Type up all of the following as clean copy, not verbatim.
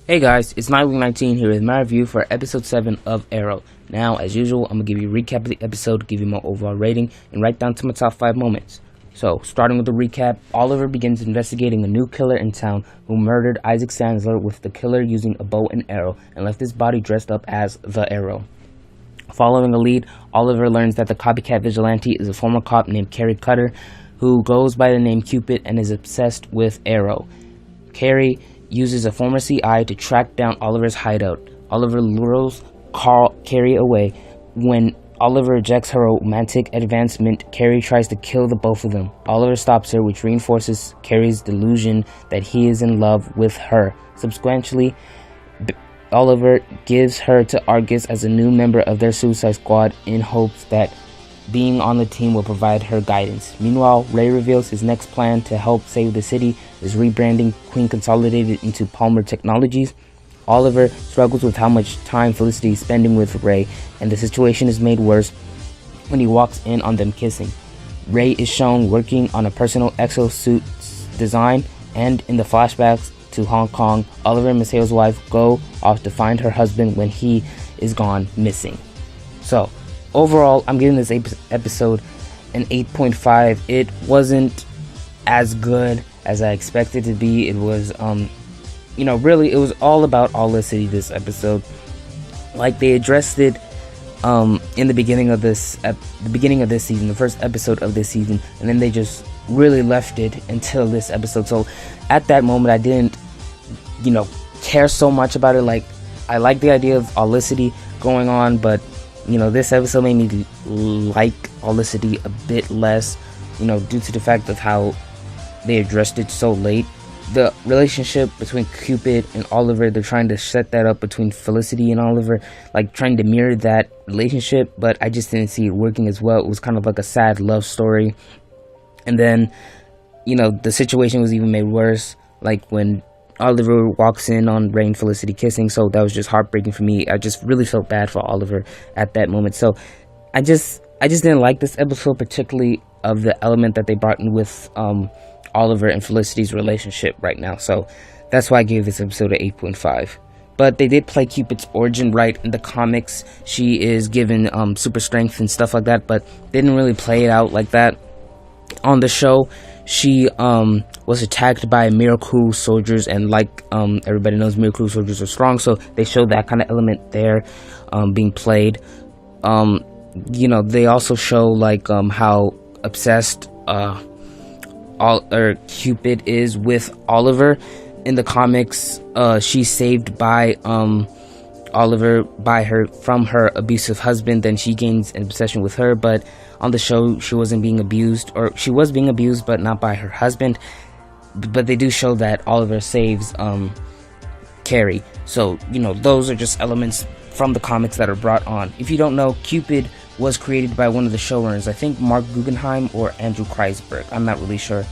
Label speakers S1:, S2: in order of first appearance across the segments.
S1: Hey guys, it's Nightwing19 here with my review for episode 7 of Arrow. Now, as usual, I'm going to give you a recap of the episode, give you my overall rating, and right down to my top 5 moments. So, starting with the recap, Oliver begins investigating a new killer in town who murdered Isaac Sandler, with the killer using a bow and arrow and left his body dressed up as the Arrow. Following a lead, Oliver learns that the copycat vigilante is a former cop named Carrie Cutter, who goes by the name Cupid and is obsessed with Arrow. Carrie uses a former CI to track down Oliver's hideout. Oliver lures Carrie away. When Oliver rejects her romantic advancement, Carrie tries to kill the both of them. Oliver stops her, which reinforces Carrie's delusion that he is in love with her. Subsequently, Oliver gives her to Argus as a new member of their Suicide Squad in hopes that being on the team will provide her guidance. Meanwhile, Ray reveals his next plan to help save the city is rebranding Queen Consolidated into Palmer Technologies. Oliver struggles with how much time Felicity is spending with Ray, and the situation is made worse when he walks in on them kissing. Ray is shown working on a personal exosuit design, and in the flashbacks to Hong Kong, Oliver and Maceo's wife go off to find her husband when he is gone missing. So, overall, I'm giving this episode an 8.5. It wasn't as good as I expected it to be. It was, really, it was all about Olicity this episode. Like, they addressed it in the beginning of this season, the first episode of this season, and then they just really left it until this episode. So, at that moment, I didn't, care so much about it. Like, I like the idea of Olicity going on, but this episode made me like Olicity a bit less, due to the fact of how they addressed it so late. The relationship between Cupid and Oliver, they're trying to set that up between Felicity and Oliver, like trying to mirror that relationship, but I just didn't see it working as well. It was kind of like a sad love story. And then, the situation was even made worse, like when Oliver walks in on Ray and Felicity kissing, so that was just heartbreaking for me. I just really felt bad for Oliver at that moment. So I just didn't like this episode, particularly of the element that they brought in with Oliver and Felicity's relationship right now. So that's why I gave this episode an 8.5. But they did play Cupid's origin right in the comics. She is given super strength and stuff like that, but they didn't really play it out like that on the show. She was attacked by Miracle soldiers, and like everybody knows, Miracle soldiers are strong, so they showed that kind of element there being played. They also show like how obsessed Cupid is with Oliver. In the comics, she's saved by Oliver from her abusive husband, then she gains an obsession with her. But on the show, she wasn't being abused, or she was being abused, but not by her husband. But they do show that Oliver saves Carrie. So, those are just elements from the comics that are brought on. If you don't know, Cupid was created by one of the showrunners, I think Mark Guggenheim or Andrew Kreisberg, I'm not really sure.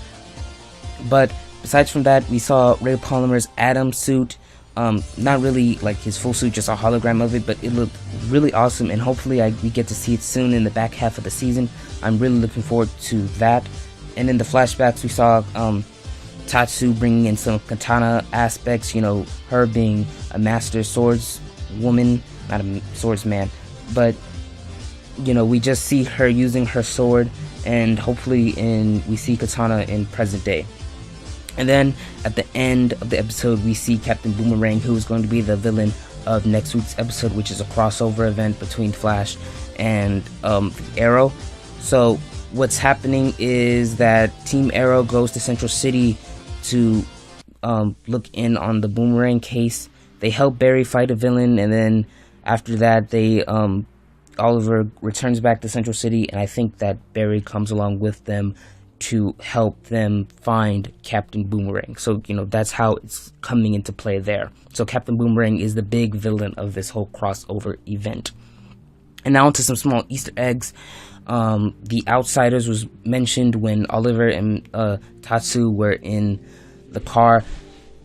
S1: But besides from that, we saw Ray Palmer's A.T.O.M suit. Not really like his full suit, just a hologram of it, but it looked really awesome, and hopefully we get to see it soon in the back half of the season. I'm really looking forward to that. And in the flashbacks, we saw Tatsu bringing in some katana aspects, her being a master swordswoman, not a swordsman, but we just see her using her sword, and hopefully we see katana in present day. And then at the end of the episode, we see Captain Boomerang, who is going to be the villain of next week's episode, which is a crossover event between Flash and Arrow. So what's happening is that Team Arrow goes to Central City to look in on the Boomerang case. They help Barry fight a villain, and then after that, Oliver returns back to Central City, and I think that Barry comes along with them to help them find Captain Boomerang. So, that's how it's coming into play there. So Captain Boomerang is the big villain of this whole crossover event. And now onto some small Easter eggs. The Outsiders was mentioned when Oliver and Tatsu were in the car.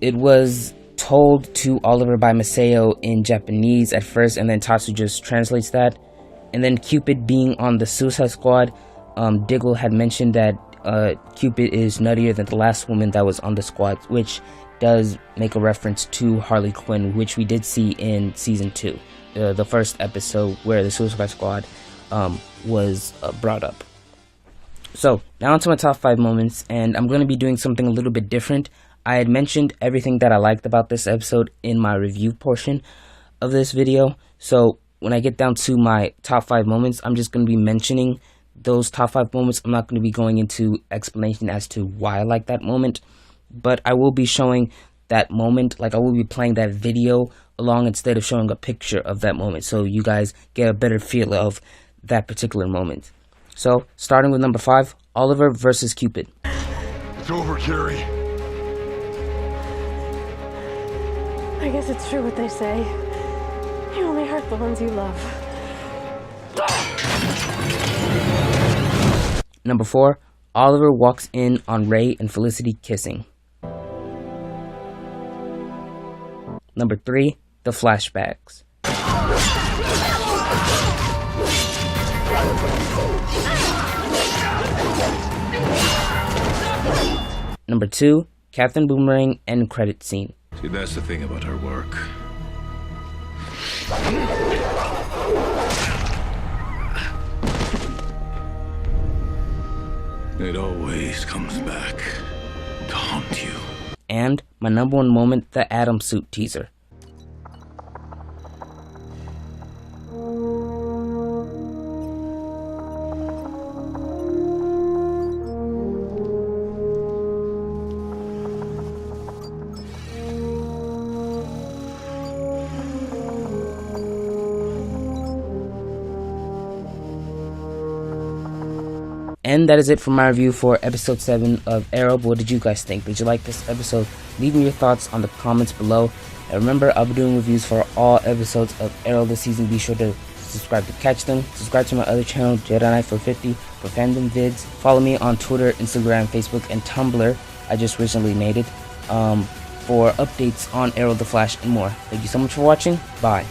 S1: It was told to Oliver by Maceo in Japanese at first, and then Tatsu just translates that. And then Cupid being on the Suicide Squad, Diggle had mentioned that Cupid is nuttier than the last woman that was on the squad, which does make a reference to Harley Quinn, which we did see in season 2, the first episode where the Suicide Squad was brought up. So now onto my top 5 moments, and I'm going to be doing something a little bit different. I had mentioned everything that I liked about this episode in my review portion of this video, so when I get down to my top 5 moments, I'm just going to be mentioning those top 5 moments. I'm not going to be going into explanation as to why I like that moment, but I will be showing that moment, like I will be playing that video along instead of showing a picture of that moment, so you guys get a better feel of that particular moment. So, starting with number 5, Oliver versus Cupid.
S2: It's over, Carrie.
S3: I guess it's true what they say. You only hurt the ones you love.
S1: Number 4, Oliver walks in on Ray and Felicity kissing. Number 3, the flashbacks. Number 2, Captain Boomerang end credit scene.
S2: See, that's the thing about her work. It always comes back to haunt you.
S1: And my number 1 moment, the Atom suit teaser. And that is it for my review for episode 7 of Arrow. What did you guys think? Did you like this episode? Leave me your thoughts on the comments below. And remember, I'll be doing reviews for all episodes of Arrow this season. Be sure to subscribe to catch them. Subscribe to my other channel, Jedi Knight for 50, for fandom vids. Follow me on Twitter, Instagram, Facebook, and Tumblr. I just recently made it. For updates on Arrow, The Flash, and more. Thank you so much for watching. Bye.